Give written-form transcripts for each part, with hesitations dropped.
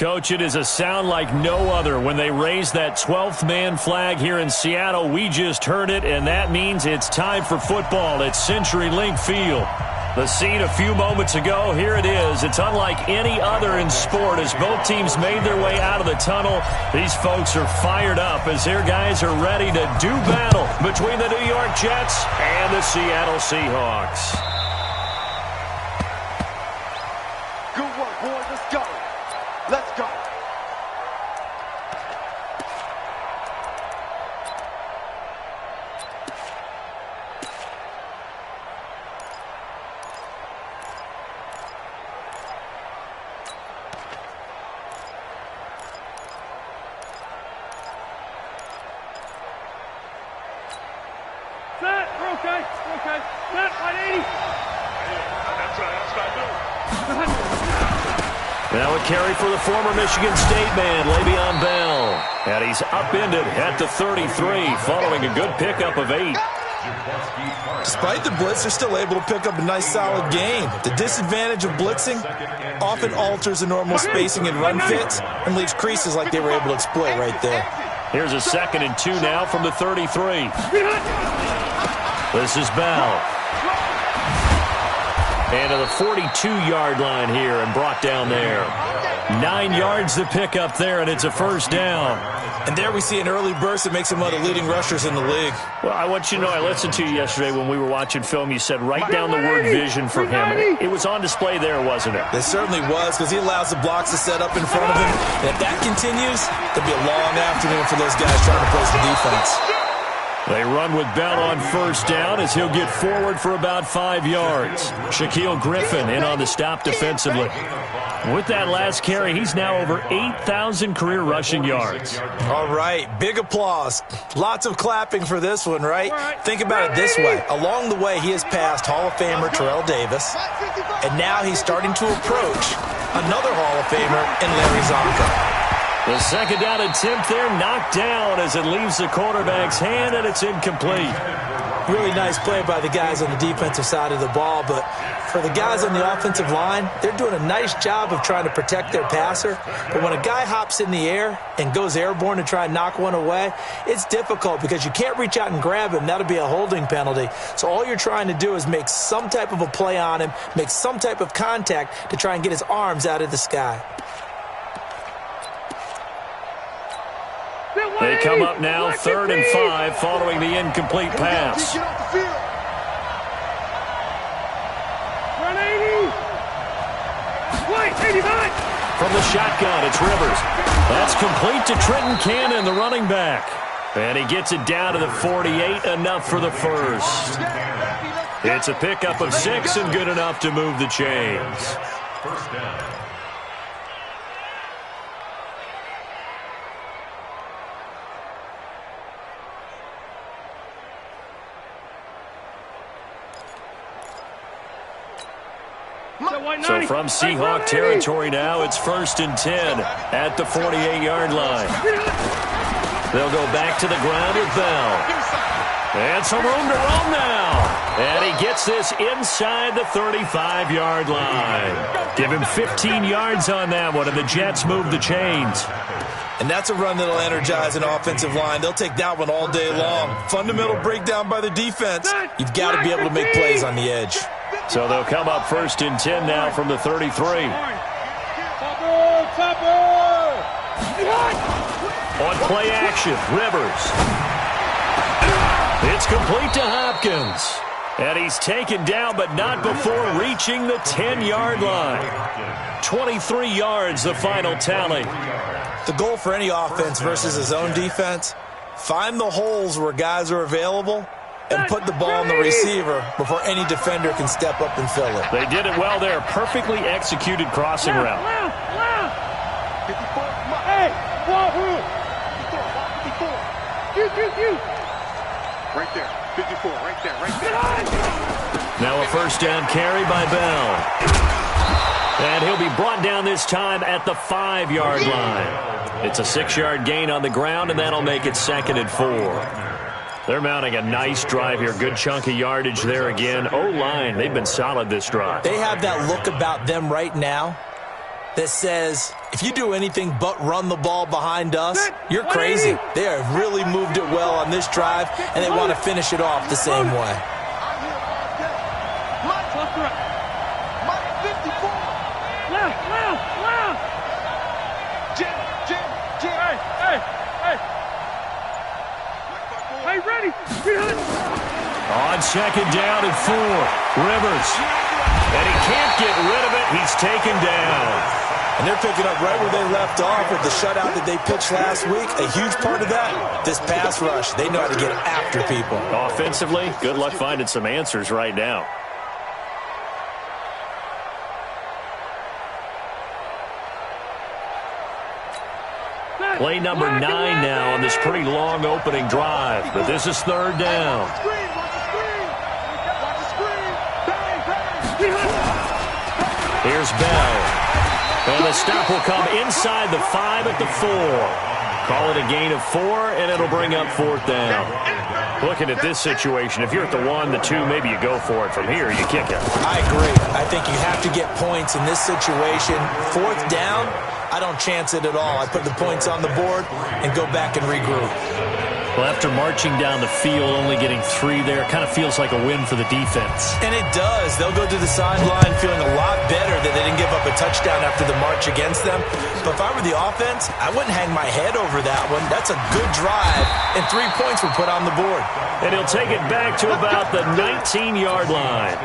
Coach, it is a sound like no other when they raise that 12th man flag here in Seattle. We just heard it, and that means it's time for football at CenturyLink Field. The scene a few moments ago, here it is. It's unlike any other in sport as both teams made their way out of the tunnel. These folks are fired up as their guys are ready to do battle between the New York Jets and the Seattle Seahawks. Good work, boys. Let's go. Let's go. Set. We're okay. We're okay. Set. 180. That's right. That's what I do. Now a carry for the former Michigan State man, Le'Veon Bell. And he's upended at the 33 following a good pickup of 8. Despite the blitz, they're still able to pick up a nice solid gain. The disadvantage of blitzing often alters the normal spacing and run fits and leaves creases like they were able to exploit right there. Here's a 2nd and 2 now from the 33. This is Bell. And to the 42-yard line here and brought down there. 9 yards to pick up there, and it's a first down. And there we see an early burst that makes him one of the leading rushers in the league. Well, I want you to know, I listened to you yesterday when we were watching film. You said write down the word vision for him. It was on display there, wasn't it? It certainly was, because he allows the blocks to set up in front of him. And if that continues, it'll be a long afternoon for those guys trying to place the defense. They run with Bell on first down as he'll get forward for about 5 yards. Shaquille Griffin in on the stop defensively. With that last carry, he's now over 8,000 career rushing yards. All right, big applause. Lots of clapping for this one, right? Think about it this way. Along the way, he has passed Hall of Famer Terrell Davis, and now he's starting to approach another Hall of Famer in Larry Zonka. The second down attempt there knocked down as it leaves the quarterback's hand, and it's incomplete. Really nice play by the guys on the defensive side of the ball, but for the guys on the offensive line, they're doing a nice job of trying to protect their passer. But when a guy hops in the air and goes airborne to try and knock one away, it's difficult because you can't reach out and grab him. That'll be a holding penalty. So all you're trying to do is make some type of a play on him, make some type of contact to try and get his arms out of the sky. They come up now 3rd and 5 following the incomplete pass. 180. 85. From the shotgun, it's Rivers. That's complete to Trenton Cannon, the running back. And he gets it down to the 48, enough for the first. It's a pickup of 6 and good enough to move the chains. First down. So from Seahawk territory now, it's 1st and 10 at the 48-yard line. They'll go back to the ground with Bell. And some room to roam now. And he gets this inside the 35-yard line. Give him 15 yards on that one, and the Jets move the chains. And that's a run that'll energize an offensive line. They'll take that one all day long. Fundamental breakdown by the defense. You've got to be able to make plays on the edge. So they'll come up 1st and 10 now from the 33. On play action, Rivers. It's complete to Hopkins. And he's taken down, but not before reaching the 10-yard line. 23 yards, the final tally. The goal for any offense versus his own defense, find the holes where guys are available and put the ball on the receiver before any defender can step up and fill it. They did it well there. Perfectly executed crossing route. Right there. 54, right there, right there. Now a first down carry by Bell. And he'll be brought down this time at the 5-yard line. It's a 6-yard gain on the ground, and that'll make it 2nd and 4. They're mounting a nice drive here. Good chunk of yardage there again. O-line, they've been solid this drive. They have that look about them right now that says, if you do anything but run the ball behind us, you're crazy. They have really moved it well on this drive, and they want to finish it off the same way. Hey, ready. On second down and 4, Rivers. And he can't get rid of it. He's taken down. And they're picking up right where they left off with the shutout that they pitched last week. A huge part of that, this pass rush. They know how to get after people. Offensively, good luck finding some answers right now. Play number 9 now on this pretty long opening drive. But this is third down. Here's Bell. And the stop will come inside the 5 at the 4. Call it a gain of 4, and it'll bring up fourth down. Looking at this situation, if you're at the 1, the 2, maybe you go for it. From here, you kick it. I agree. I think you have to get points in this situation. Fourth down, I don't chance it at all. I put the points on the board and go back and regroup. Well, after marching down the field, only getting 3 there, kind of feels like a win for the defense. And it does. They'll go to the sideline feeling a lot better that they didn't give up a touchdown after the march against them. But if I were the offense, I wouldn't hang my head over that one. That's a good drive, and 3 points were put on the board. And he'll take it back to about the 19-yard line.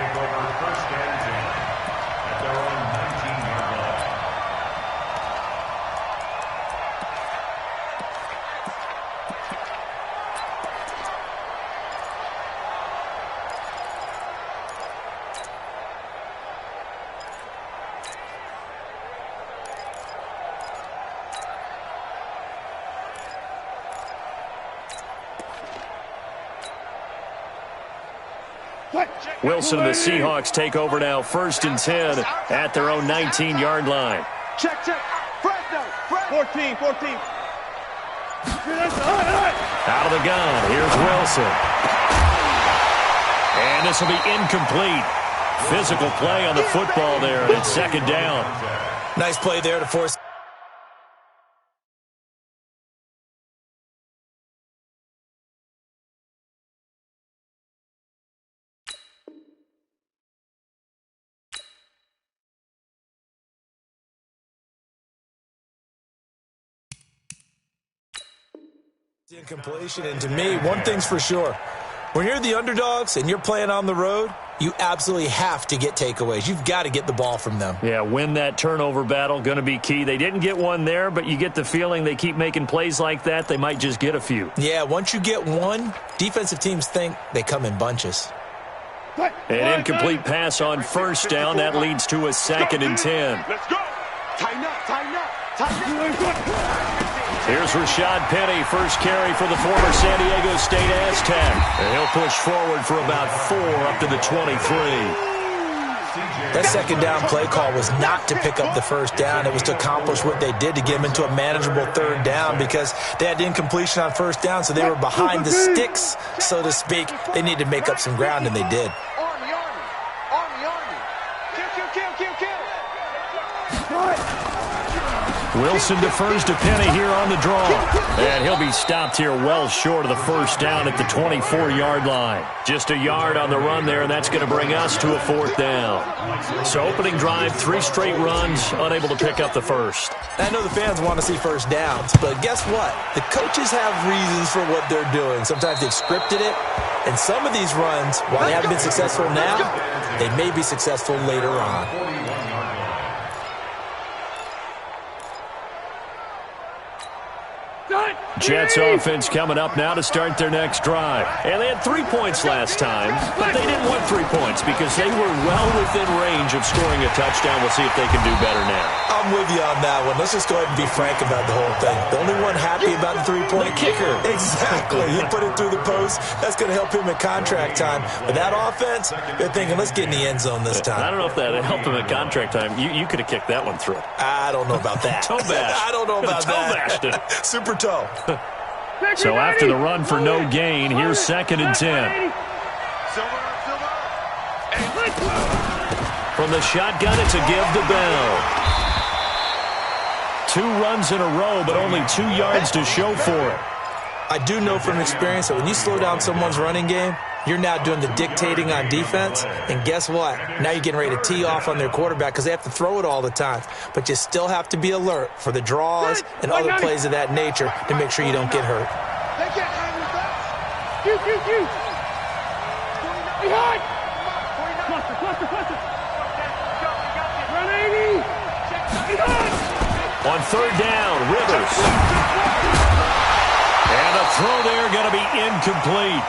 Wilson and the Seahawks take over now, 1st and 10 at their own 19-yard line. Check. Fresno. 14. Out of the gun, here's Wilson. And this will be incomplete. Physical play on the football there, and it's second down. Nice play there to force. Incompletion, and to me, one thing's for sure. When you're the underdogs and you're playing on the road, you absolutely have to get takeaways. You've got to get the ball from them. Yeah, win that turnover battle, going to be key. They didn't get one there, but you get the feeling they keep making plays like that, they might just get a few. Yeah, once you get one, defensive teams think they come in bunches. An incomplete pass on first down. That leads to a 2nd and 10. Let's go. Tighten up. Here's Rashad Penny, first carry for the former San Diego State Aztec. And he'll push forward for about 4 up to the 23. That second down play call was not to pick up the first down. It was to accomplish what they did to get them into a manageable third down because they had incompletion on first down, so they were behind the sticks, so to speak. They needed to make up some ground, and they did. Army. Kill. Wilson defers to Penny here on the draw. And he'll be stopped here well short of the first down at the 24-yard line. Just a yard on the run there, and that's going to bring us to a 4th down. So opening drive, 3 straight runs, unable to pick up the first. I know the fans want to see first downs, but guess what? The coaches have reasons for what they're doing. Sometimes they've scripted it, and some of these runs, while they haven't been successful now, they may be successful later on. Jets offense coming up now to start their next drive. And they had 3 points last time, but they didn't want 3 points because they were well within range of scoring a touchdown. We'll see if they can do better now. I'm with you on that one. Let's just go ahead and be frank about the whole thing. The only one happy about the 3-point kicker. Exactly. He put it through the post. That's going to help him at contract time. But that offense, they're thinking, let's get in the end zone this time. I don't know if that helped him at contract time. You could have kicked that one through. I don't know about that. Toe bash. I don't know about that. Toe bashed it. Super toe. So after the run for no gain, here's 2nd and 10. From the shotgun, it's a give to Bell. 2 runs in a row, but only 2 yards to show for it. I do know from experience that when you slow down someone's running game, you're now doing the dictating on defense, and guess what? Now you're getting ready to tee off on their quarterback because they have to throw it all the time. But you still have to be alert for the draws and other plays of that nature to make sure you don't get hurt. Behind! Cluster. Run 80! On 3rd down, Rivers. And a throw there going to be incomplete.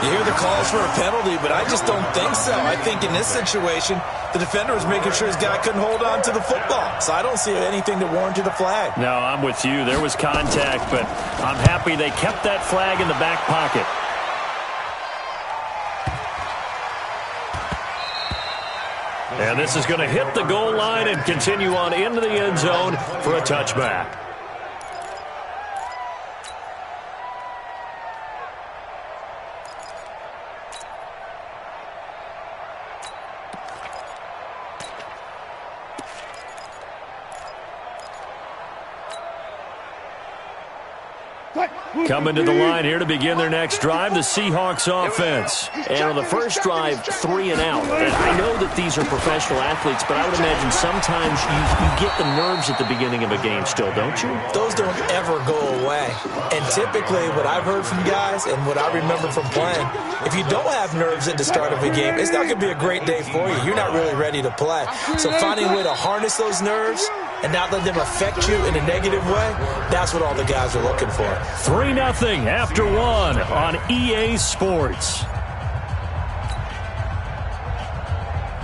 You hear the calls for a penalty, but I just don't think so. I think in this situation, the defender was making sure his guy couldn't hold on to the football. So I don't see anything that warranted a flag. No, I'm with you. There was contact, but I'm happy they kept that flag in the back pocket. And this is going to hit the goal line and continue on into the end zone for a touchback. Coming to the line here to begin their next drive, the Seahawks offense. And on the first drive, 3 and out. And I know that these are professional athletes, but I would imagine sometimes you get the nerves at the beginning of a game still, don't you? Those don't ever go away. And typically what I've heard from guys and what I remember from playing, if you don't have nerves at the start of a game, it's not going to be a great day for you. You're not really ready to play. So finding a way to harness those nerves and not let them affect you in a negative way, that's what all the guys are looking for. 3-0 after 1 on EA Sports.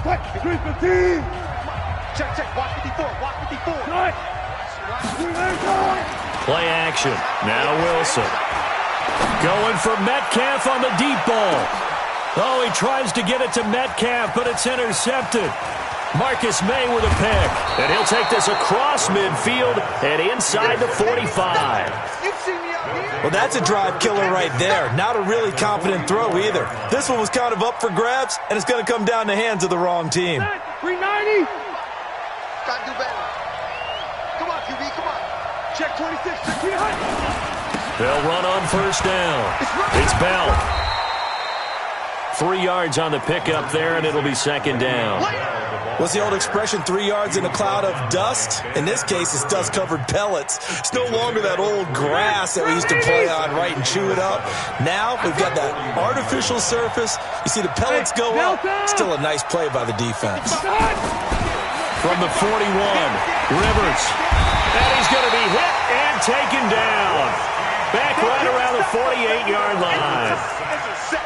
Check. Watch 54. Play action. Now Wilson. Going for Metcalf on the deep ball. Oh, he tries to get it to Metcalf, but it's intercepted. Marcus May with a pick. And he'll take this across midfield and inside the 45. Well, that's a drive killer right there. Not a really confident throw either. This one was kind of up for grabs, and it's going to come down the hands of the wrong team. 390! Gotta do better. Come on, QB, come on. Check 26, check behind. They'll run on first down. It's Bell. 3 yards on the pickup there, and it'll be 2nd down. What's the old expression, 3 yards in a cloud of dust? In this case, it's dust-covered pellets. It's no longer that old grass that we used to play on, right, and chew it up. Now, we've got that artificial surface. You see the pellets go up. Still a nice play by the defense. From the 41, Rivers. And he's going to be hit and taken down. Back right around the 48-yard line.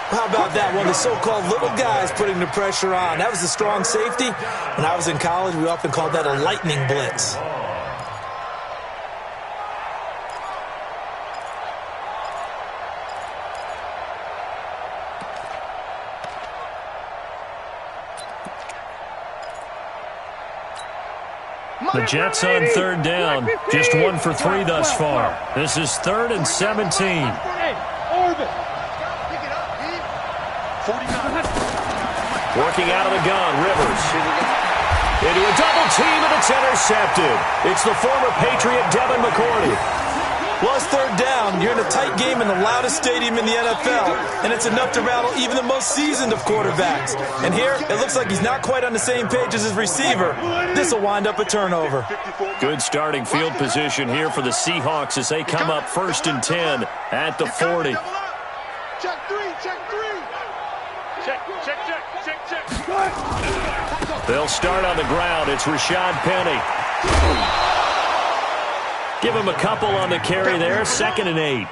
How about that? One of the so-called little guys putting the pressure on. That was a strong safety. When I was in college, we often called that a lightning blitz. The Jets on 3rd down. Just 1 for 3 thus far. This is 3rd and 17. Working out of the gun, Rivers. Into a double team, and it's intercepted. It's the former Patriot Devin McCourty. Well, it's 3rd down. You're in a tight game in the loudest stadium in the NFL, and it's enough to rattle even the most seasoned of quarterbacks. And here, it looks like he's not quite on the same page as his receiver. This will wind up a turnover. Good starting field position here for the Seahawks as they come up 1st and 10 at the 40. Check 3. They'll start on the ground. It's Rashad Penny. Give him a couple on the carry there. 2nd and 8.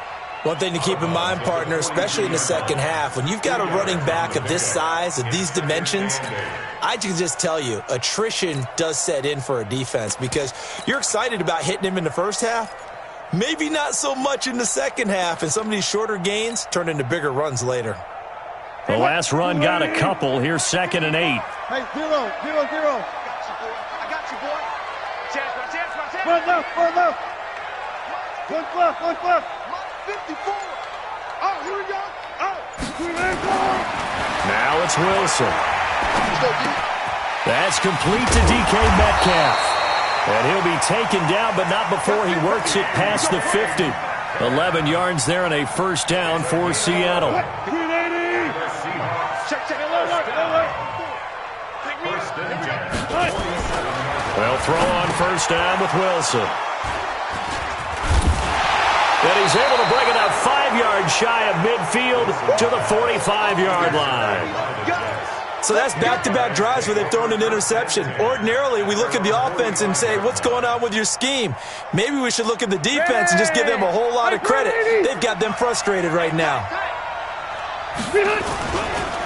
One thing to keep in mind, partner, especially in the second half, when you've got a running back of this size, of these dimensions, I can just tell you, attrition does set in for a defense because you're excited about hitting him in the first half. Maybe not so much in the second half, and some of these shorter gains turn into bigger runs later. The last run got a couple. Here's 2nd and 8. Hey, 0. I got you, boy. Chance. One left. One left. 54. Oh, here we go. Oh. Now it's Wilson. Let's go, D. That's complete to DK Metcalf. And he'll be taken down, but not before he works it past the 50. 11 yards there and a first down for Seattle. They'll throw on first down with Wilson. And he's able to bring it up 5 yards shy of midfield to the 45-yard line. So that's back-to-back drives where they've thrown an interception. Ordinarily, we look at the offense and say, what's going on with your scheme? Maybe we should look at the defense and just give them a whole lot of credit. They've got them frustrated right now.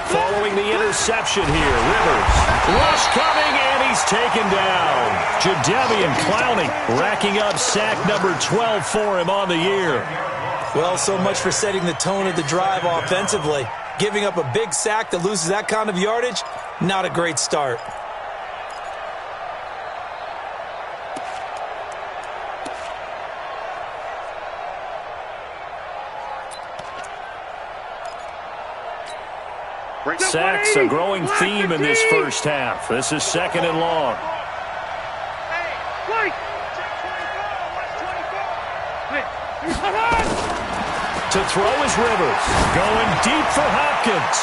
Following the interception here, Rivers. Rush coming, and he's taken down. Jadeveon Clowney racking up sack number 12 for him on the year. Well, so much for setting the tone of the drive offensively. Giving up a big sack that loses that kind of yardage, not a great start. Sacks, a growing theme in this first half. This is second and long. To throw is Rivers. Going deep for Hopkins.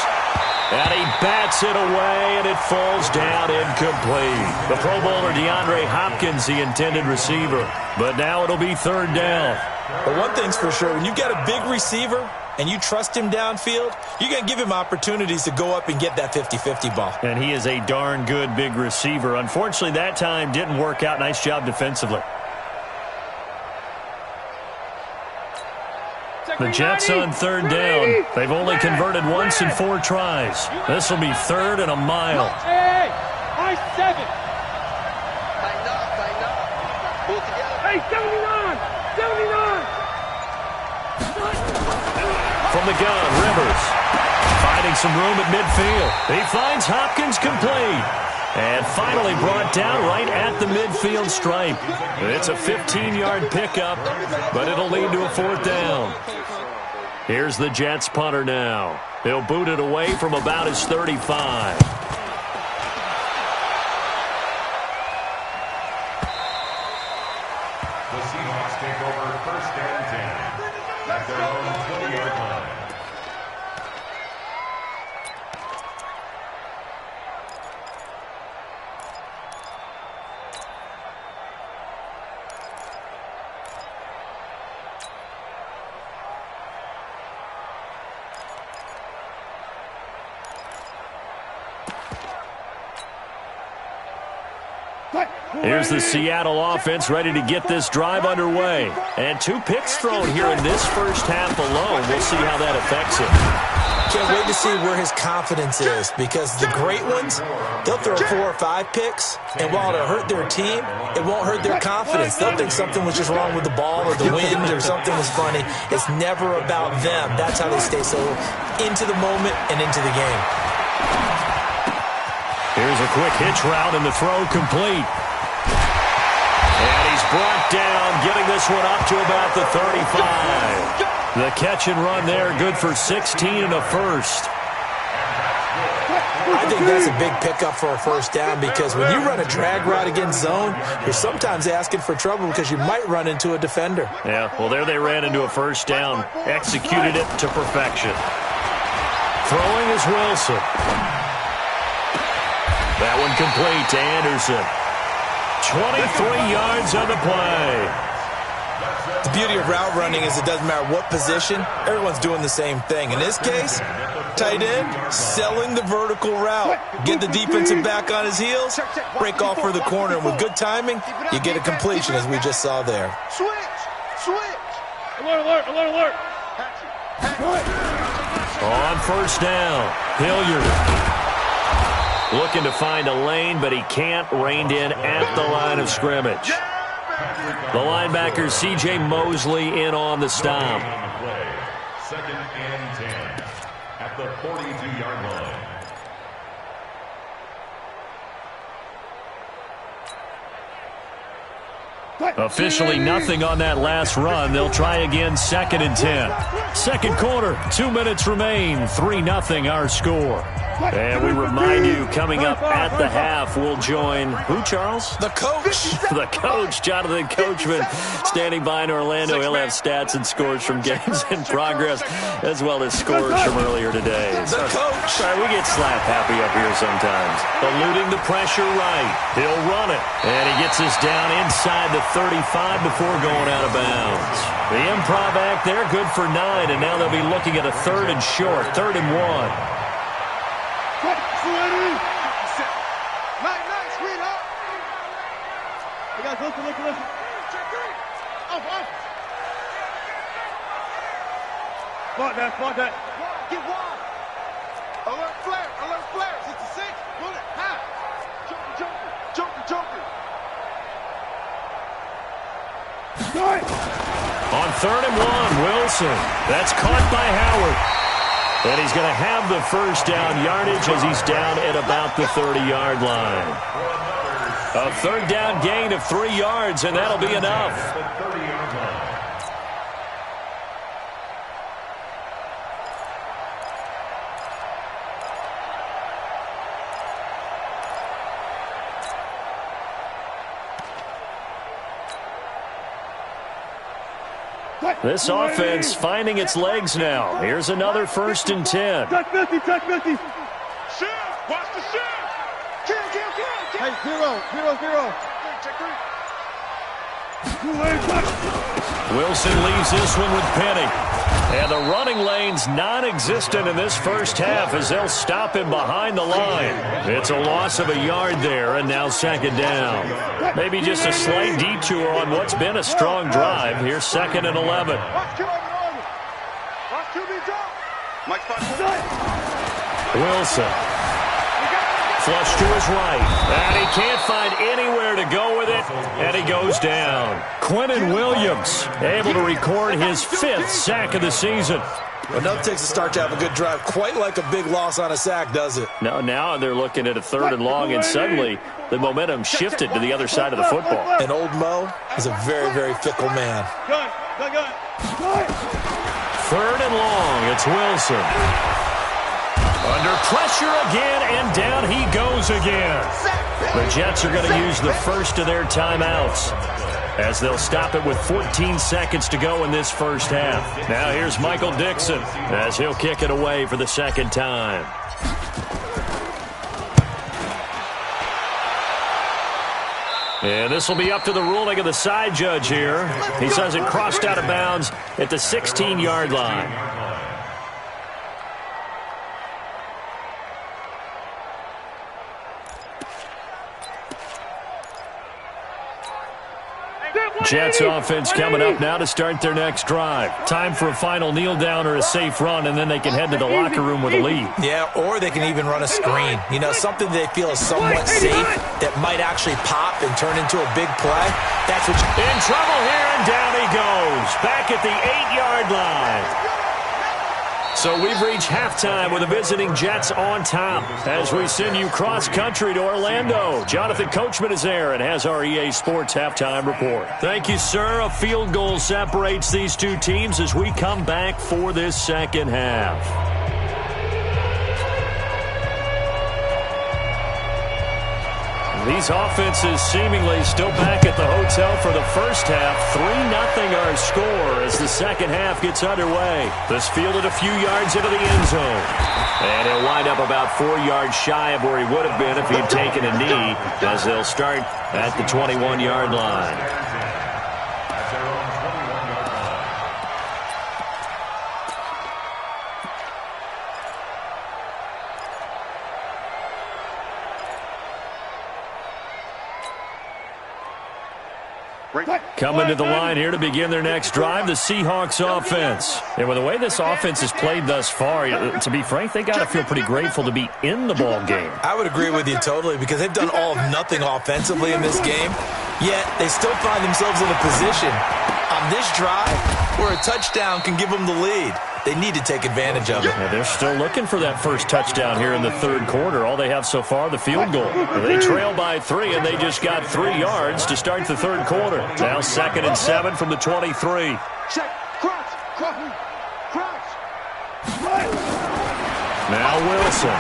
And he bats it away, and it falls down incomplete. The Pro Bowler DeAndre Hopkins, the intended receiver. But now it'll be third down. But one thing's for sure, when you've got a big receiver and you trust him downfield, you're going to give him opportunities to go up and get that 50-50 ball. And he is a darn good big receiver. Unfortunately, that time didn't work out. Nice job defensively. The Jets on third down. They've only converted once in 4 tries. This will be third and a mile. Hey, I-7. Hey, 79. 79. From the gun, Rivers. Finding some room at midfield. He finds Hopkins complete. And finally brought down right at the midfield stripe. It's a 15-yard pickup, but it'll lead to a fourth down. Here's the Jets punter now. He'll boot it away from about his 35. The Seahawks take over first and 10 at their own 20-yard line. Here's the Seattle offense ready to get this drive underway. And 2 picks thrown here in this first half alone. We'll see how that affects him. Can't wait to see where his confidence is, because the great ones, they'll throw 4 or 5 picks, and while it'll hurt their team, it won't hurt their confidence. They'll think something was just wrong with the ball or the wind or something was funny. It's never about them. That's how they stay so into the moment and into the game. Here's a quick hitch route, and the throw complete. And he's brought down, getting this one up to about the 35. The catch and run there, good for 16 and a first. I think that's a big pickup for a first down, because when you run a drag route against zone, you're sometimes asking for trouble because you might run into a defender. Yeah, well, there they ran into a first down. Executed it to perfection. Throwing is Wilson. That one complete to Anderson. 23 yards on the play. The beauty of route running is it doesn't matter what position, everyone's doing the same thing. In this case, tight end, selling the vertical route. Get the defensive back on his heels, break off for the corner. And with good timing, you get a completion, as we just saw there. Switch. Alert. On first down, Hilliard. Looking to find a lane, but he can't. Reined in at the line of scrimmage. The linebacker, C.J. Mosley, in on the stop. Second and 10 at the 42-yard line. Officially nothing on that last run. They'll try again, second and 10. Second quarter, 2 minutes remain. 3-0 our score. And we remind you, coming up at the half, we'll join who, Charles? The coach. The coach, Jonathan Coachman, standing by in Orlando. He'll have stats and scores from games in progress, as well as scores from earlier today. The coach. Sorry, we get slap happy up here sometimes. Eluding the pressure right. He'll run it. And he gets us down inside the 35 before going out of bounds. The improv act there, good for 9, and now they'll be looking at a 3rd and short, 3rd and 1. Listen. Spot that. Get wide. Alert flare. 66. Bullet. Half. Joker. On 3rd and 1, Wilson. That's caught by Howard. And he's going to have the first down yardage as he's down at about the 30-yard line. A 3rd down gain of 3 yards, and that'll be enough. This offense finding its legs now. Here's another 1st and 10. Check 50. Shift. Watch the shift. Kill. Hey, 0. Check 3. Wilson leaves this one with Penny. And the running lane's non-existent in this first half as they'll stop him behind the line. It's a loss of a yard there, and now 2nd down. Maybe just a slight detour on what's been a strong drive. Here's 2nd and 11. Wilson. Flush to his right. And he can't find anywhere to go with it. And he goes down. Quentin Williams able to record his 5th sack of the season. Well, nothing takes a start to have a good drive quite like a big loss on a sack, does it? Now they're looking at a 3rd and long, and suddenly the momentum shifted to the other side of the football. And old Mo is a very, very fickle man. Gun. 3rd and long. It's Wilson. Under pressure again, and down he goes again. The Jets are going to use the first of their timeouts as they'll stop it with 14 seconds to go in this first half. Now here's Michael Dixon as he'll kick it away for the 2nd time. And this will be up to the ruling of the side judge here. He says it crossed out of bounds at the 16-yard line. Jets offense coming up now to start their next drive. Time for a final kneel down or a safe run, and then they can head to the locker room with a lead. Yeah, or they can even run a screen. You know, something they feel is somewhat safe that might actually pop and turn into a big play. That's what in trouble here, and down he goes. Back at the 8-yard line. So we've reached halftime with the visiting Jets on top as we send you cross-country to Orlando. Jonathan Coachman is there and has our EA Sports halftime report. Thank you, sir. A field goal separates these two teams as we come back for this 2nd half. These offenses seemingly still back at the hotel for the first half. 3-0 our score as the 2nd half gets underway. This fielded a few yards into the end zone. And he'll wind up about 4 yards shy of where he would have been if he'd taken a knee as they'll start at the 21-yard line. Coming to the line here to begin their next drive, the Seahawks offense. And with the way this offense has played thus far, to be frank, they got to feel pretty grateful to be in the ball game. I would agree with you totally because they've done all of nothing offensively in this game, yet they still find themselves in a position on this drive where a touchdown can give them the lead. They need to take advantage of it. Yeah, they're still looking for that first touchdown here in the 3rd quarter. All they have so far, the field goal. They trail by 3, and they just got 3 yards to start the 3rd quarter. Now 2nd and 7 from the 23. Check. Crouch. Now Wilson.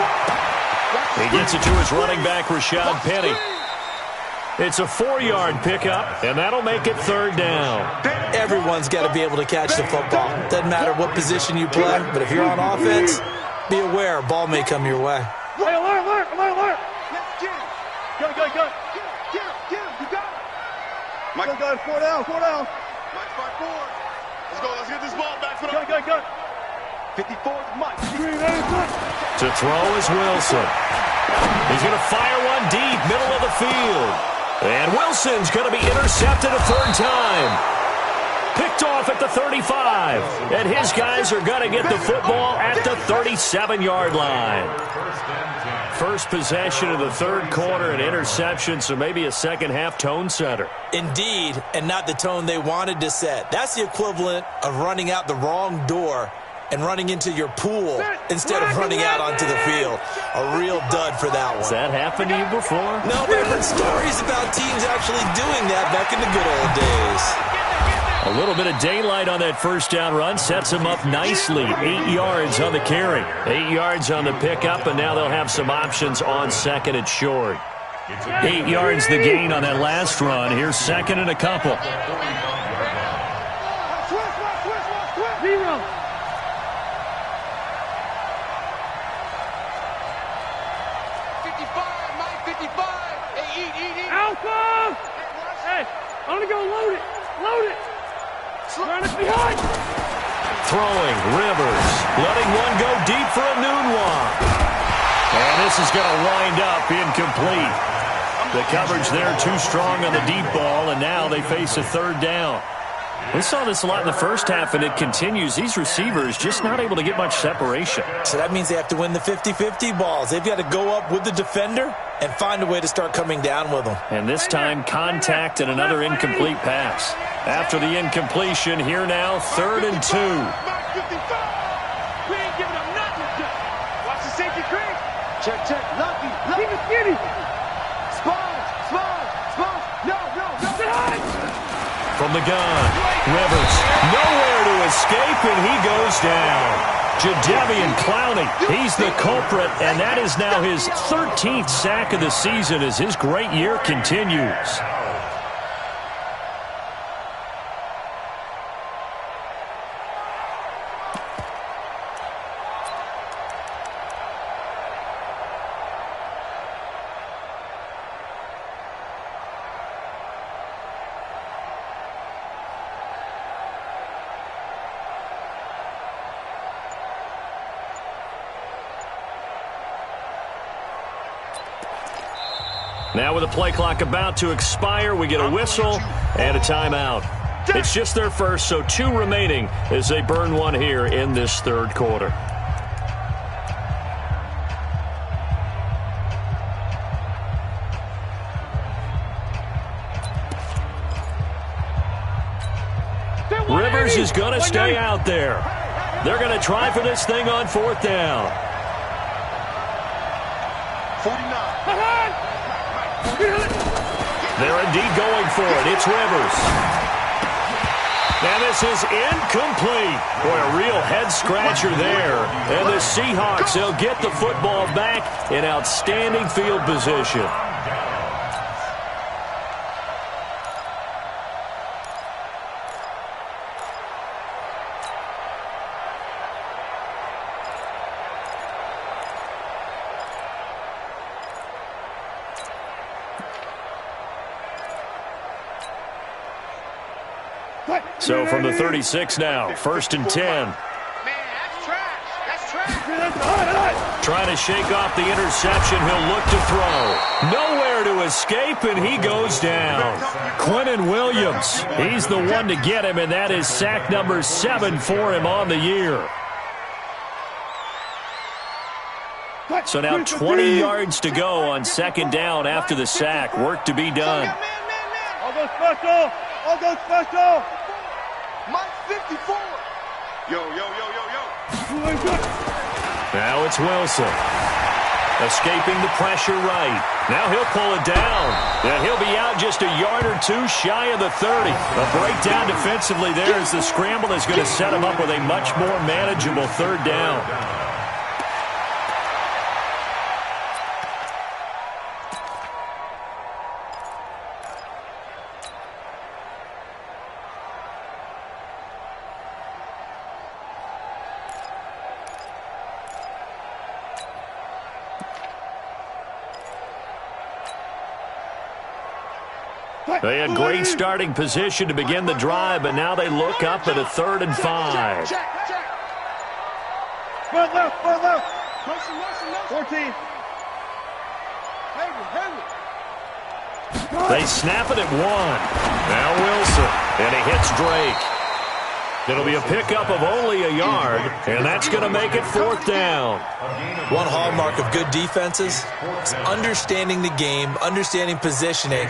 He gets it to his running back, Rashad Penny. It's a 4-yard pickup, and that'll make it third down. Everyone's got to be able to catch the football. Doesn't matter what position you play, but if you're on offense, be aware a ball may come your way. Hey, alert! Go! Get him! You got it! Mike, go, 4 down. Mike 5-4. Let's go. Let's get this ball back for the... Go. 54 is Mike. To throw is Wilson. He's going to fire one deep, middle of the field. And Wilson's going to be intercepted a third time. Picked off at the 35. And his guys are going to get the football at the 37-yard line. First possession of the third quarter, an interception, so maybe a second-half tone setter. Indeed, and not the tone they wanted to set. That's the equivalent of running out the wrong door and running into your pool instead of running out onto the field. A real dud for that one. Has that happened to you before? No, but I've heard stories about teams actually doing that back in the good old days. A little bit of daylight on that first down run sets them up nicely. 8 yards on the carry. 8 yards on the pickup, and now they'll have some options on second and short. 8 yards the gain on that last run. Here's second and a couple. Zero. Alpha! Hey, I'm going to go load it. Run it behind. Throwing, Rivers, letting one go deep for a noon walk. And this is going to wind up incomplete. The coverage there too strong on the deep ball, and now they face a third down. We saw this a lot in the first half, and it continues. These receivers just not able to get much separation. So that means they have to win the 50-50 balls. They've got to go up with the defender and find a way to start coming down with them. And this time, contact and another incomplete pass. After the incompletion, here now, 3rd and 2. We ain't giving them nothing. Watch the safety creep. Check. Lucky. Keep it skinny. Sponge. No. From the gun, Rivers, nowhere to escape, and he goes down. Jadeveon Clowney, he's the culprit, and that is now his 13th sack of the season as his great year continues. Now with the play clock about to expire, we get a whistle and a timeout. It's just their first, so 2 remaining as they burn one here in this third quarter. Rivers is going to stay out there. They're going to try for this thing on 4th down. 49. They're indeed going for it. It's Rivers. And this is incomplete. Boy, a real head-scratcher there. And the Seahawks, they'll get the football back in outstanding field position. So from the 36 now, 1st and 10. Man, that's trash. Trying to shake off the interception. He'll look to throw. Nowhere to escape, and he goes down. Quinnen Williams, he's the one to get him, and that is sack number 7 for him on the year. So now 20 yards to go on 2nd down after the sack. Work to be done. I'll go special. Mike 54. Yo. Now it's Wilson. Escaping the pressure right. Now he'll pull it down. And he'll be out just a yard or 2 shy of the 30. A breakdown defensively there as the scramble is going to set him up with a much more manageable 3rd down. They had great starting position to begin the drive, but now they look up at a 3rd and 5. Foot left, foot left. 14. They snap it at 1. Now Wilson, and he hits Drake. It'll be a pickup of only a yard, and that's going to make it 4th down. One hallmark of good defenses is understanding the game, understanding positioning,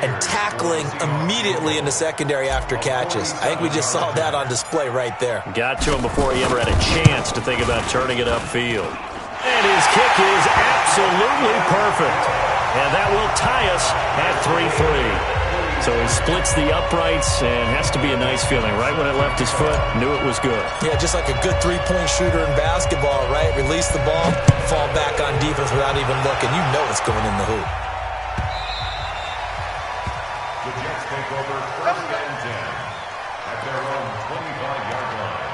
and tackling immediately in the secondary after catches. I think we just saw that on display right there. Got to him before he ever had a chance to think about turning it upfield. And his kick is absolutely perfect. And that will tie us at 3-3. So he splits the uprights and has to be a nice feeling. Right when it left his foot, knew it was good. Yeah, just like a good three-point shooter in basketball, right? Release the ball, fall back on defense without even looking. You know it's going in the hoop. The Jets take over 1st and 10 at their own 25-yard line.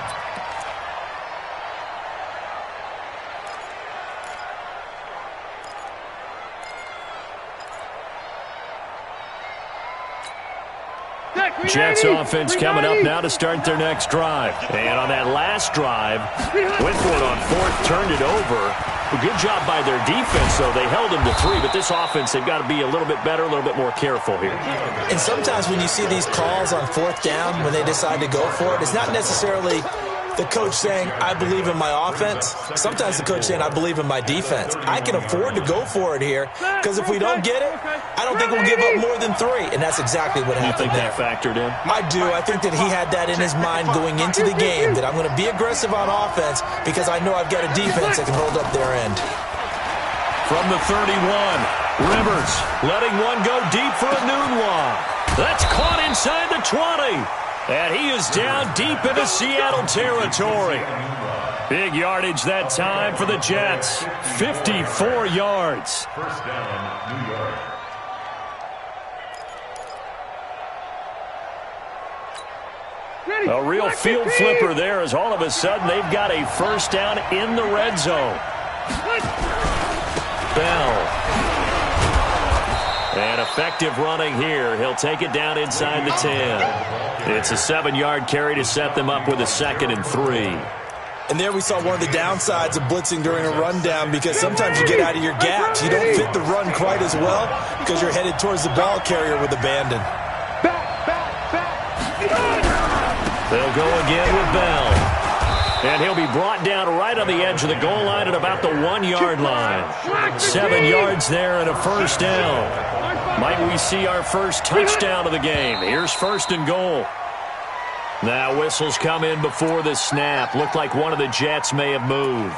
Jets offense coming up now to start their next drive. And on that last drive, went for it on 4th, turned it over. A good job by their defense, though. They held them to 3, but this offense, they've got to be a little bit better, a little bit more careful here. And sometimes when you see these calls on 4th down, when they decide to go for it, it's not necessarily the coach saying, I believe in my offense. Sometimes the coach saying, I believe in my defense. I can afford to go for it here because if we don't get it, I don't think we'll give up more than 3. And that's exactly what happened there. You think that factored in? I do. I think that he had that in his mind going into the game, that I'm going to be aggressive on offense because I know I've got a defense that can hold up their end. From the 31, Rivers letting one go deep for a noon walk. That's caught inside the 20. And he is down deep into Seattle territory. Big yardage that time for the Jets. 54 yards. 1st down, New York. A real field flipper there as all of a sudden they've got a 1st down in the red zone. Bell. And effective running here. He'll take it down inside the 10. It's a 7-yard carry to set them up with a 2nd and 3. And there we saw one of the downsides of blitzing during a rundown because sometimes you get out of your gaps. You don't fit the run quite as well because you're headed towards the ball carrier with abandon. They'll go again with Bell. And he'll be brought down right on the edge of the goal line at about the 1-yard line. 7 yards there and a 1st down. Might we see our first touchdown of the game? Here's 1st and goal. Now whistles come in before the snap. Looked like one of the Jets may have moved.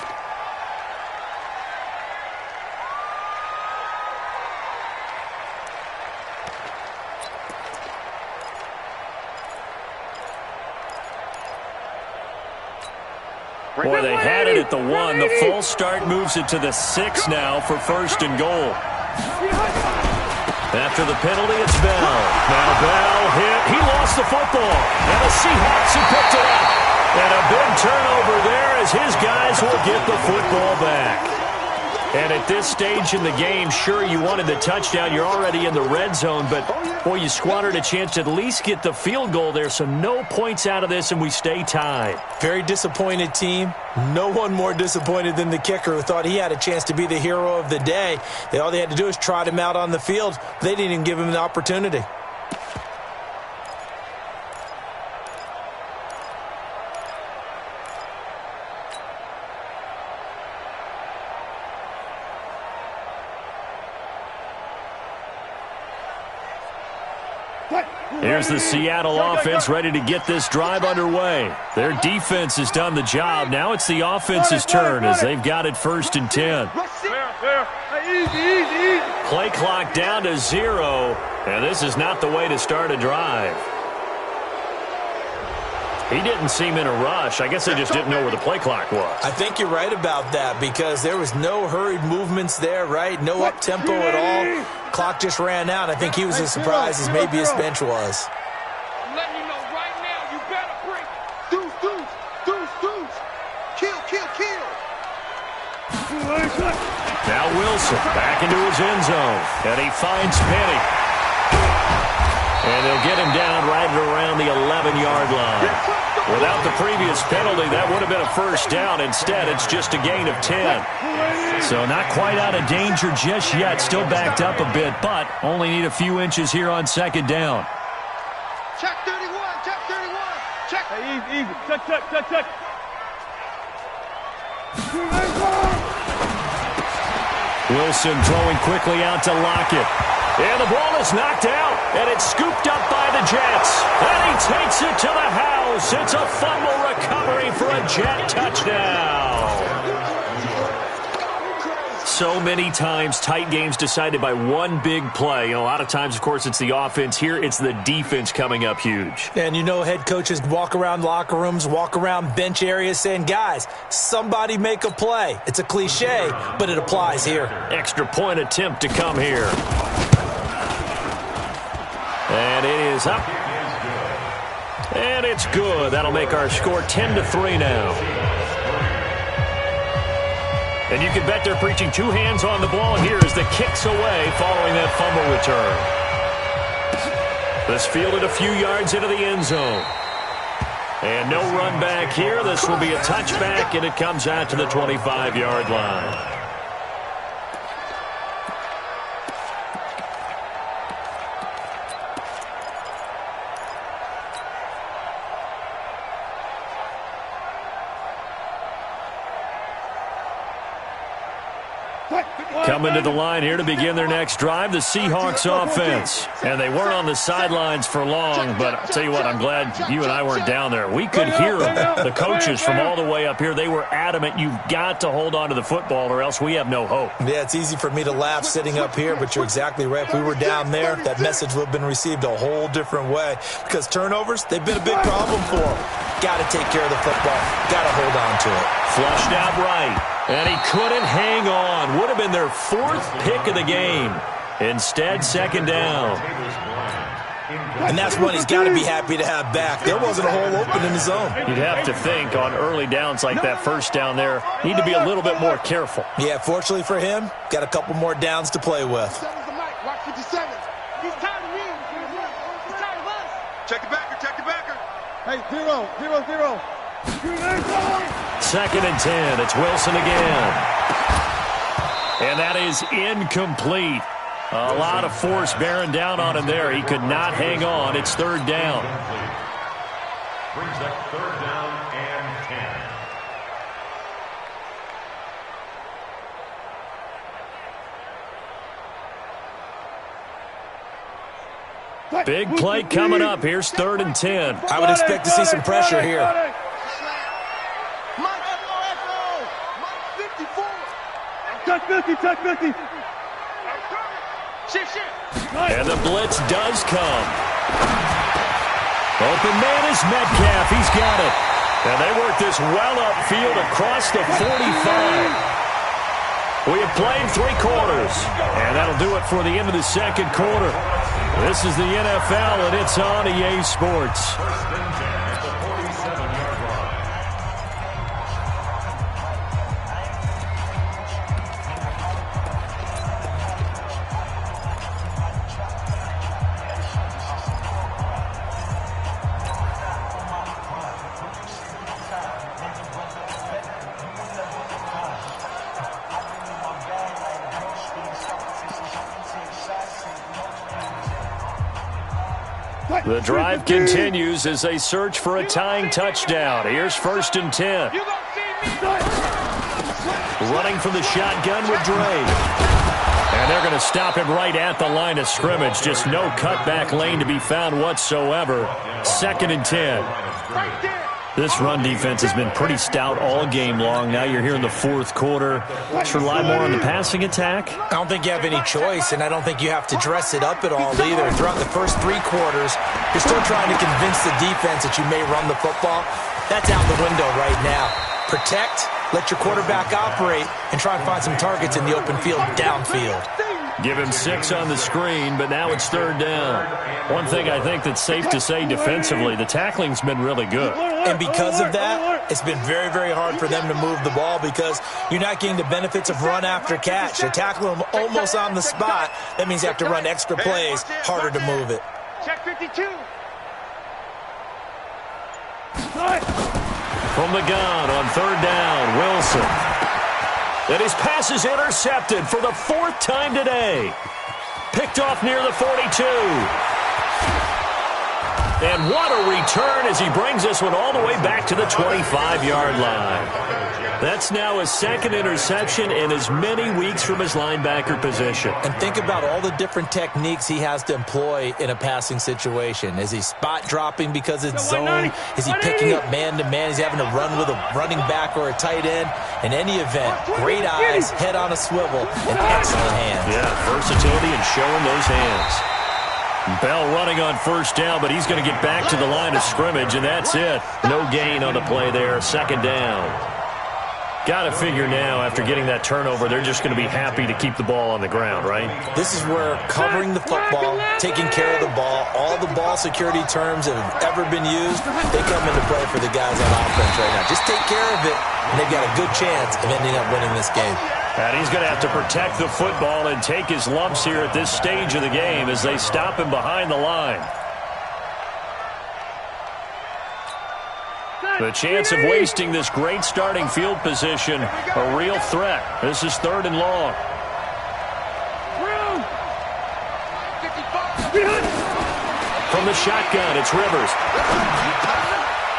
Boy, they had it at the 1. The false start moves it to the 6 now for 1st and goal. After the penalty, it's Bell. Now Bell hit. He lost the football. And the Seahawks have picked it up. And a big turnover there as his guys will get the football back. And at this stage in the game, sure, you wanted the touchdown. You're already in the red zone. But, boy, you squandered a chance to at least get the field goal there. So no points out of this, and we stay tied. Very disappointed team. No one more disappointed than the kicker who thought he had a chance to be the hero of the day. All they had to do was trot him out on the field. They didn't even give him the opportunity. Here's the Seattle offense ready to get this drive underway. Their defense has done the job. Now it's the offense's turn as they've got it 1st and 10. Play clock down to 0, and this is not the way to start a drive. He didn't seem in a rush. I guess they just didn't know where the play clock was. I think you're right about that because there was no hurried movements there, right? No up-tempo at all. Clock just ran out. I think he was as surprised as maybe his bench was. I'm letting you know right now, you better bring deuce. Kill. Now Wilson back into his end zone, and he finds Penny. And they'll get him down right around the 11-yard line. Without the previous penalty, that would have been a first down. Instead, it's just a gain of 10. So not quite out of danger just yet. Still backed up a bit, but only need a few inches here on second down. Check 31, check 31, check. Hey, easy. Check. Wilson throwing quickly out to Lockett. And the ball is knocked out, and it's scooped up by the Jets. And he takes it to the house. It's a fumble recovery for a Jet touchdown. So many times, tight games decided by one big play. A lot of times, of course, it's the offense. Here, it's the defense coming up huge. And you know head coaches walk around locker rooms, walk around bench areas saying, guys, somebody make a play. It's a cliche, but it applies here. Extra point attempt to come here. And it is up. And it's good. That'll make our score 10-3 now. And you can bet they're preaching two hands on the ball here as the kick's away following that fumble return. This fielded a few yards into the end zone. And no run back here. This will be a touchback, and it comes out to the 25-yard line. Coming to the line here to begin their next drive, the Seahawks offense. And they weren't on the sidelines for long, but I'll tell you what, I'm glad you and I weren't down there. We could hear them. The coaches from all the way up here, they were adamant, you've got to hold on to the football or else we have no hope. Yeah, it's easy for me to laugh sitting up here, but you're exactly right. If we were down there, that message would have been received a whole different way. Because turnovers, they've been a big problem for them. Got to take care of the football. Got to hold on to it. Flushed out right. And he couldn't hang on. Would have been their fourth pick of the game. Instead, second down. And that's one he's got to be happy to have back. There wasn't a hole open in the zone. You'd have to think on early downs like that first down there, need to be a little bit more careful. Yeah, fortunately for him, got a couple more downs to play with. Watch 57. He's tired of me. He's tired of us. Check the backer, check the backer. Hey, 0. Second and 10. It's Wilson again. And that is incomplete. A lot of force bearing down on him there. He could not hang on. It's third down. Brings up third down and 10. Big play coming up. Here's third and 10. I would expect to see some pressure here. Check 50. Shit. And the blitz does come. Open man is Metcalf. He's got it. And they work this well upfield across the 45. We have played 3 quarters. And that'll do it for the end of the second quarter. This is the NFL, and it's on EA Sports. First and 10 at the 47-yard line. The drive continues as they search for a tying touchdown. Here's first and 10. Running from the shotgun with Dre. And they're going to stop him right at the line of scrimmage. Just no cutback lane to be found whatsoever. Second and 10. This run defense has been pretty stout all game long. Now you're here in the fourth quarter. Let's rely more on the passing attack. I don't think you have any choice, and I don't think you have to dress it up at all either. Throughout the first 3 quarters, you're still trying to convince the defense that you may run the football. That's out the window right now. Protect, let your quarterback operate, and try and find some targets in the open field downfield. Give him 6 on the screen, but now it's third down. One thing I think that's safe to say defensively, the tackling's been really good. And because of that, it's been very, very hard for them to move the ball because you're not getting the benefits of run after catch. You're tackling them almost on the spot. That means you have to run extra plays, harder to move it. Check 52. From the gun on third down, Wilson. And his pass is intercepted for the fourth time today. Picked off near the 42. And what a return as he brings this one all the way back to the 25-yard line. That's now his second interception in as many weeks from his linebacker position. And think about all the different techniques he has to employ in a passing situation. Is he spot dropping because it's zone? Is he picking up man-to-man? Is he having to run with a running back or a tight end? In any event, great eyes, head on a swivel, and excellent hands. Yeah, versatility and showing those hands. Bell running on first down, but he's going to get back to the line of scrimmage, and that's it. No gain on the play there, second down. Got to figure now, after getting that turnover, they're just going to be happy to keep the ball on the ground, right? This is where covering the football, taking care of the ball, all the ball security terms that have ever been used, they come into play for the guys on offense right now. Just take care of it, and they've got a good chance of ending up winning this game. And he's going to have to protect the football and take his lumps here at this stage of the game as they stop him behind the line. The chance of wasting this great starting field position, a real threat. This is third and long. From the shotgun, it's Rivers.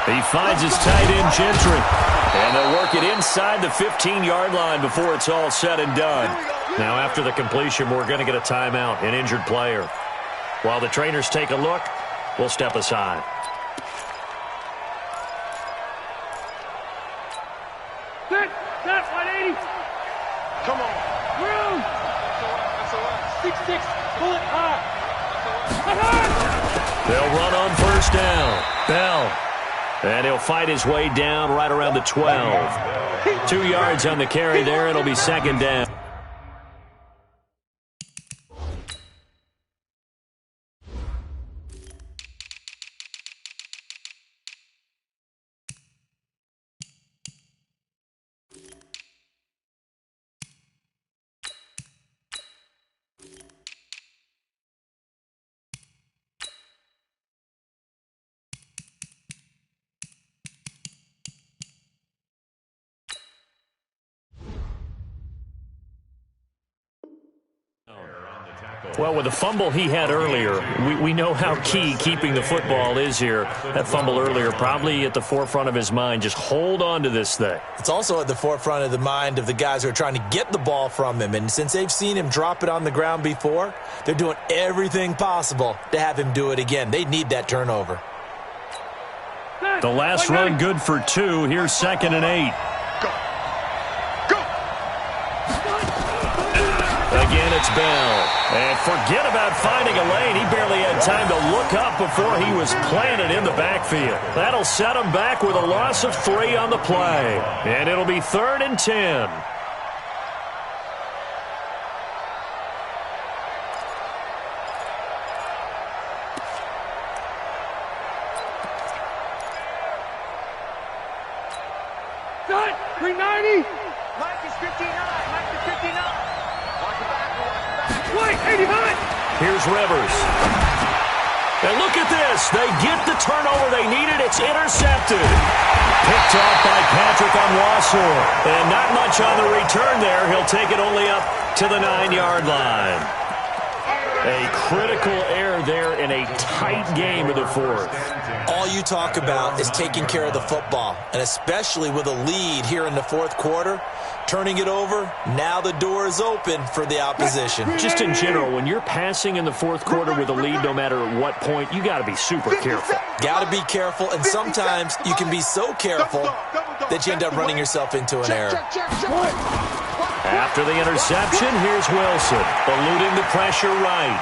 He finds his tight end, Gentry. And they'll work it inside the 15-yard line before it's all said and done. Now, after the completion, we're going to get a timeout, an injured player. While the trainers take a look, we'll step aside. Set, 180. Come on. Room. 6-6, bullet high. They'll run on first down. Bell. And he'll fight his way down right around the 12. 2 yards on the carry there. It'll be second down. Well, with the fumble he had earlier, we know how key keeping the football is here. That fumble earlier probably at the forefront of his mind. Just hold on to this thing. It's also at the forefront of the mind of the guys who are trying to get the ball from him. And since they've seen him drop it on the ground before, they're doing everything possible to have him do it again. They need that turnover. The last run good for 2. Here's 2nd and 8. Again, it's Bell. And forget about finding a lane. He barely had time to look up before he was planted in the backfield. That'll set him back with a loss of 3 on the play. And it'll be 3rd and 10. Set, 390. Mike is 59. Mike is 59. Watch it back. Wait, 89. Here's Rivers. And look at this. They get the turnover they needed. It's intercepted. Picked off by Patrick Onwuasor. And not much on the return there. He'll take it only up to the 9-yard line. A critical error there in a tight game of the fourth. All you talk about is taking care of the football, and especially with a lead here in the fourth quarter, turning it over, now the door is open for the opposition. Just in general, when you're passing in the fourth quarter with a lead, no matter at what point, you got to be super careful. Got to be careful, and sometimes you can be so careful that you end up running yourself into an error. After the interception, here's Wilson, eluding the pressure right.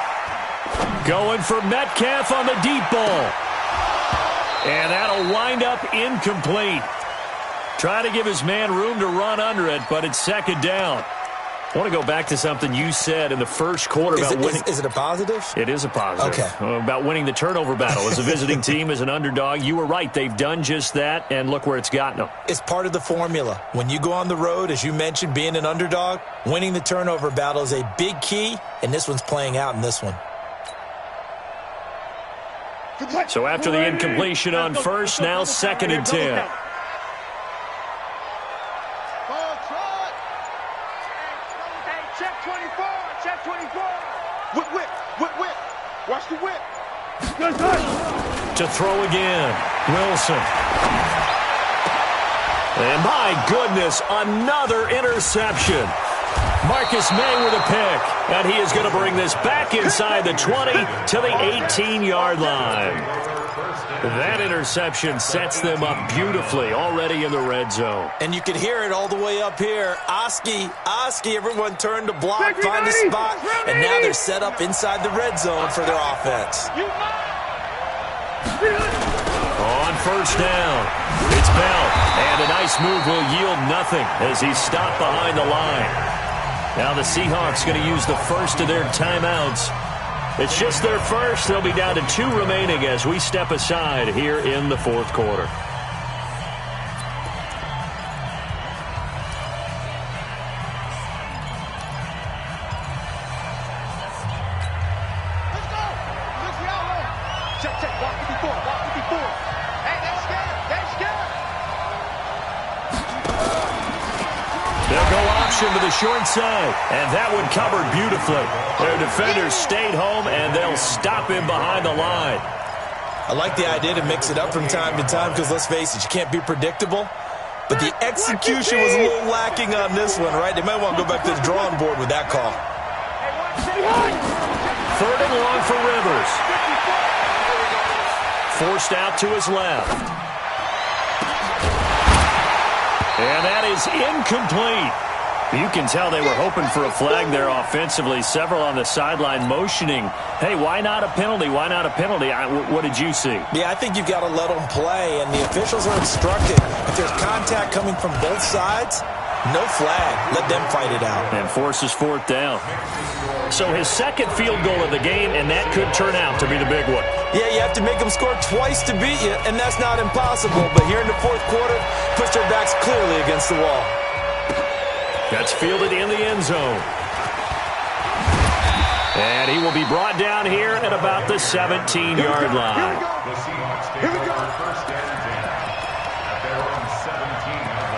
Going for Metcalf on the deep ball. And that'll wind up incomplete. Try to give his man room to run under it, but it's second down. I want to go back to something you said in the first quarter about winning. Is it a positive? It is a positive. Okay. About winning the turnover battle. As a visiting team, as an underdog, you were right. They've done just that, and look where it's gotten them. It's part of the formula. When you go on the road, as you mentioned, being an underdog, winning the turnover battle is a big key, and this one's playing out in this one. So after the incompletion on first, now 2nd and 10. Check 24. Check 24. Whip. Watch the whip. To throw again, Wilson. And my goodness, another interception. Marcus May with a pick, and he is going to bring this back inside the 20 to the 18-yard line. That interception sets them up beautifully already in the red zone. And you can hear it all the way up here. Oski, everyone turned to block, find a spot, and now they're set up inside the red zone for their offense. On first down, it's Bell, and a nice move will yield nothing as he's stopped behind the line. Now the Seahawks going to use the first of their timeouts. It's just their first. They'll be down to 2 remaining as we step aside here in the 4th quarter. Let's go. Check. Walk 54. Hey, they're scared. They'll go option to the short side, and that one covered beautifully. Their defenders stayed home, and they'll stop him behind the line. I like the idea to mix it up from time to time because, let's face it, you can't be predictable. But the execution was a little lacking on this one, right? They might want to go back to the drawing board with that call. 3rd and long for Rivers. Forced out to his left. And that is incomplete. You can tell they were hoping for a flag there offensively. Several on the sideline motioning, hey, why not a penalty? Why not a penalty? What did you see? Yeah, I think you've got to let them play, and the officials are instructed. If there's contact coming from both sides, no flag. Let them fight it out. And forces 4th down. So his 2nd field goal of the game, and that could turn out to be the big one. Yeah, you have to make them score twice to beat you, and that's not impossible. But here in the 4th quarter, push their backs clearly against the wall. That's fielded in the end zone. And he will be brought down here at about the 17-yard line. The Seahawks take over first and 10 at their own 17-yard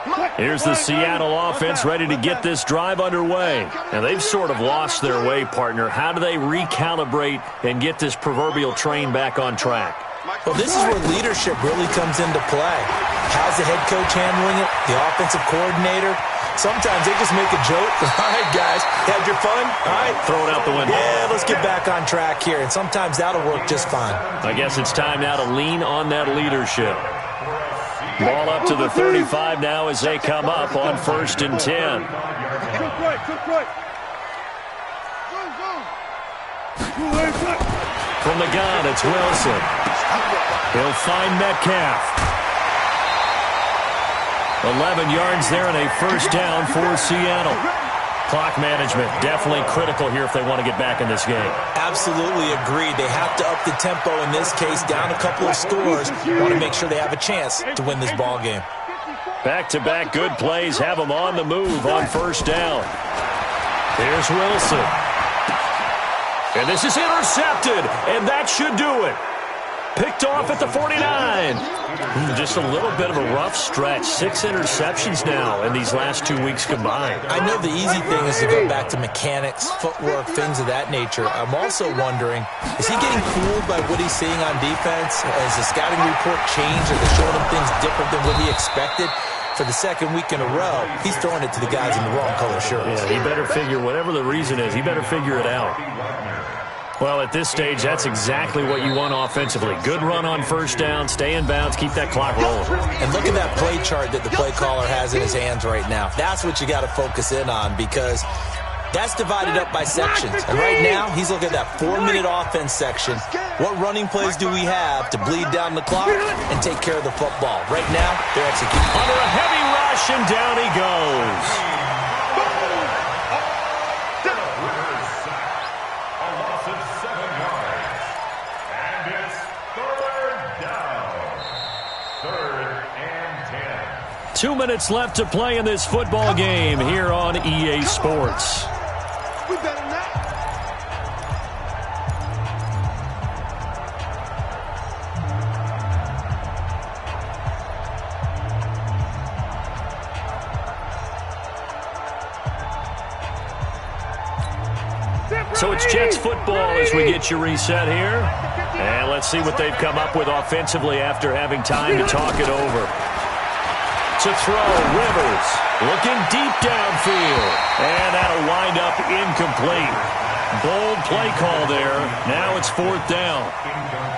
line. Here's the Seattle offense ready to get this drive underway. And they've sort of lost their way, partner. How do they recalibrate and get this proverbial train back on track? Well, this is where leadership really comes into play. How's the head coach handling it? The offensive coordinator? Sometimes they just make a joke. All right, guys, had your fun? All right. Throw it out the window. Yeah, let's get back on track here. And sometimes that'll work just fine. I guess it's time now to lean on that leadership. Ball up to the 35 now as they come up on 1st and 10. From the gun, it's Wilson. He'll find Metcalf. 11 yards there and a first down for Seattle. Clock management definitely critical here if they want to get back in this game. Absolutely agreed. They have to up the tempo in this case, down a couple of scores. Want to make sure they have a chance to win this ball game. Back-to-back good plays have them on the move on first down. Here's Wilson. And this is intercepted, and that should do it. Picked off at the 49. Just a little bit of a rough stretch. 6 interceptions now in these last 2 weeks combined. I know the easy thing is to go back to mechanics, footwork, things of that nature. I'm also wondering, is he getting fooled by what he's seeing on defense? Has the scouting report changed? Are they showing him things different than what he expected? For the 2nd week in a row, he's throwing it to the guys in the wrong color shirts. Yeah, he better figure, whatever the reason is, he better figure it out. Well, at this stage, that's exactly what you want offensively. Good run on first down, stay in bounds, keep that clock rolling. And look at that play chart that the play caller has in his hands right now. That's what you got to focus in on because that's divided up by sections. And right now, he's looking at that 4-minute offense section. What running plays do we have to bleed down the clock and take care of the football? Right now, they're executing. Under a heavy rush, and down he goes. 2 minutes left to play in this football game here on EA Sports. We better not. So it's Jets football as we get you reset here. And let's see what they've come up with offensively after having time to talk it over. To throw, Rivers looking deep downfield. And that'll wind up incomplete. Bold play call there. Now it's 4th down.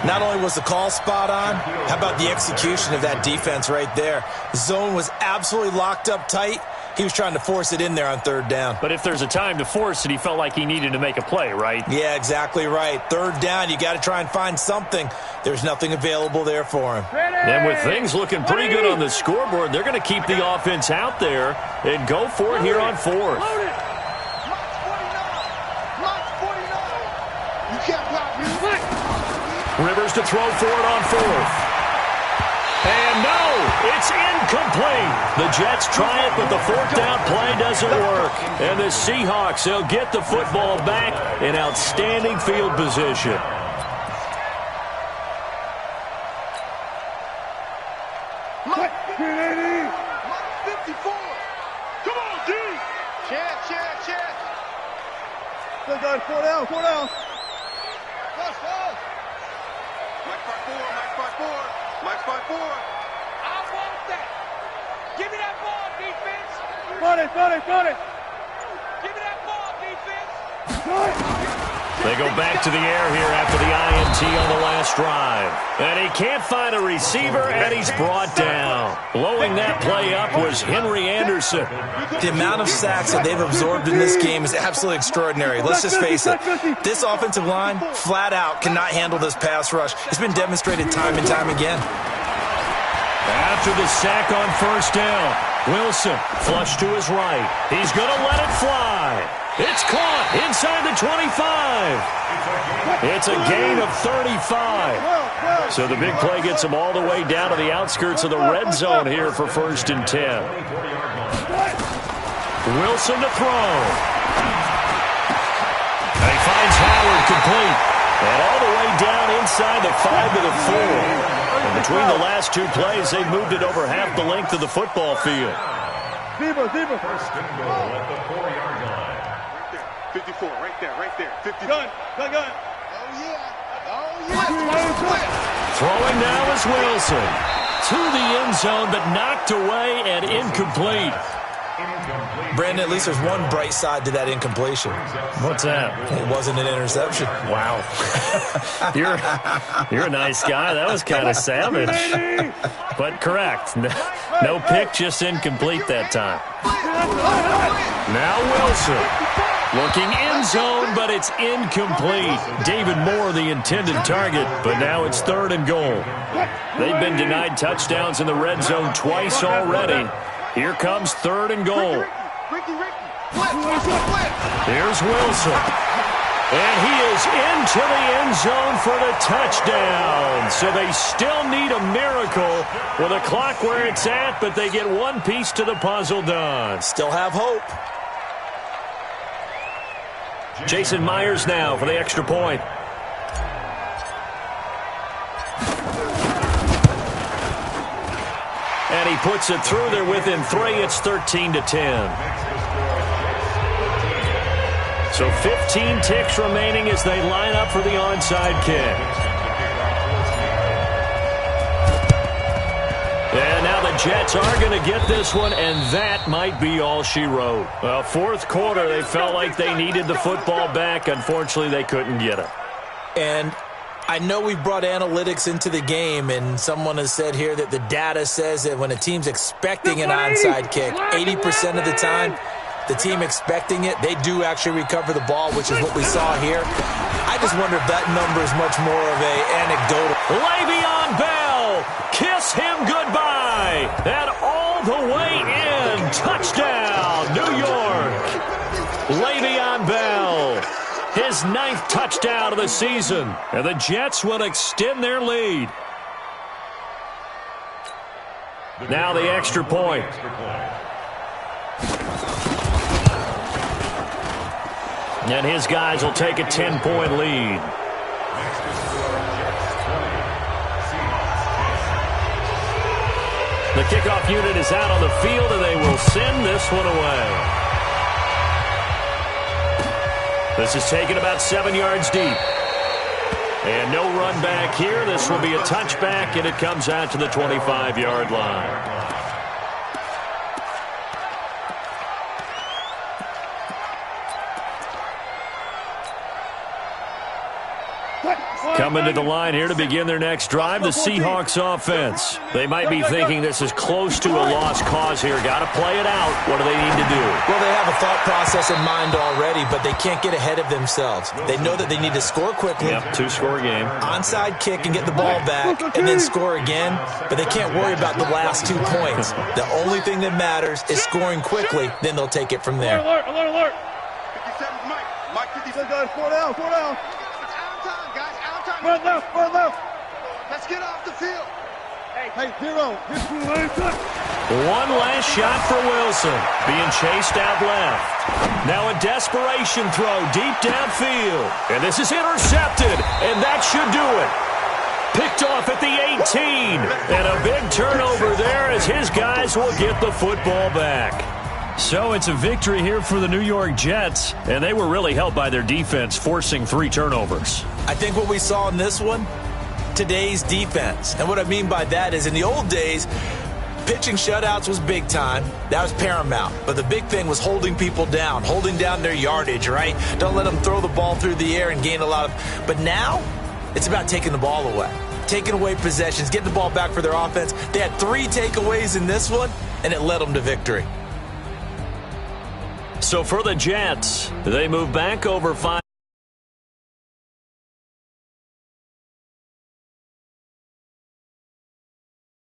Not only was the call spot on, how about the execution of that defense right there? Zone was absolutely locked up tight. He was trying to force it in there on 3rd down. But if there's a time to force it, he felt like he needed to make a play, right? Yeah, exactly right. 3rd down, you got to try and find something. There's nothing available there for him. And with things looking pretty good on the scoreboard, they're going to keep the offense out there and go for it here on 4th. Rivers to throw for it on 4th. And no, it's incomplete. The Jets try it, but the 4th down play doesn't work. And the Seahawks, they'll get the football back in outstanding field position. Mike, 54. Come on, D. Chance. Good, guys. 4 down. Mike 5-4. I want that. Give me that ball, defense. Got it. Give me that ball, defense. They go back to the air here after the INT on the last drive. And he can't find a receiver, and he's brought down. Blowing that play up was Henry Anderson. The amount of sacks that they've absorbed in this game is absolutely extraordinary. Let's just face it. This offensive line, flat out, cannot handle this pass rush. It's been demonstrated time and time again. After the sack on 1st down, Wilson flush to his right. He's going to let it fly. It's caught inside the 25. It's a gain of 35. So the big play gets him all the way down to the outskirts of the red zone here for 1st and 10. Wilson to throw. And he finds Howard complete. And all the way down inside the 5 to the 4. And between the last 2 plays, they moved it over half the length of the football field. Zebra. 1st and goal at the 4-yard line. 54, right there. 50. Gun. Oh, yeah. Throwing now is Wilson. To the end zone, but knocked away and incomplete. Brandon, at least there's one bright side to that incompletion. What's that? It wasn't an interception. Wow. You're a nice guy. That was kind of savage. But correct. No pick, just incomplete that time. Now Wilson. Looking end zone, but it's incomplete. David Moore, the intended target, but now it's 3rd and goal. They've been denied touchdowns in the red zone twice already. Here comes 3rd and goal. Here's Wilson. And he is into the end zone for the touchdown. So they still need a miracle with a clock where it's at, but they get one piece to the puzzle done. Still have hope. Jason Myers now for the extra point. And he puts it through. They're within 3. It's 13-10. So 15 ticks remaining as they line up for the onside kick. And now the Jets are going to get this one, and that might be all she wrote. Well, 4th quarter, they felt like they needed the football back. Unfortunately, they couldn't get it. And I know we've brought analytics into the game, and someone has said here that the data says that when a team's expecting an onside kick, 80% of the time, the team expecting it, they do actually recover the ball, which is what we saw here. I just wonder if that number is much more of an anecdotal. Le'Veon Bell, kiss him goodbye. And all the way in, touchdown, New York. Le'Veon Bell, his 9th touchdown of the season. And the Jets will extend their lead. Now the extra point. And his guys will take a 10-point lead. The kickoff unit is out on the field, and they will send this one away. This is taken about 7 yards deep. And no run back here. This will be a touchback, and it comes out to the 25-yard line. Coming to the line here to begin their next drive, the Seahawks offense. They might be thinking this is close to a lost cause here. Got to play it out. What do they need to do? Well, they have a thought process in mind already, but they can't get ahead of themselves. They know that they need to score quickly. Yep, two-score game. Onside kick and get the ball back and then score again, but they can't worry about the last 2 points. The only thing that matters is scoring quickly, then they'll take it from there. Alert, alert, alert. 57's Mike. Mike 57. Four down, four down. It's out time, guys. Out time. Run left, run left. Let's get off the field. Hey, zero. One last shot for Wilson. Being chased out left. Now a desperation throw deep downfield. And this is intercepted. And that should do it. Picked off at the 18. And a big turnover there as his guys will get the football back. So it's a victory here for the New York Jets. And they were really helped by their defense, forcing 3 turnovers. I think what we saw in this one, today's defense. And what I mean by that is in the old days, pitching shutouts was big time. That was paramount. But the big thing was holding people down, holding down their yardage, right? Don't let them throw the ball through the air and gain a lot of... But now, it's about taking the ball away. Taking away possessions, getting the ball back for their offense. They had 3 takeaways in this one, and it led them to victory. So for the Jets, they move back over 5.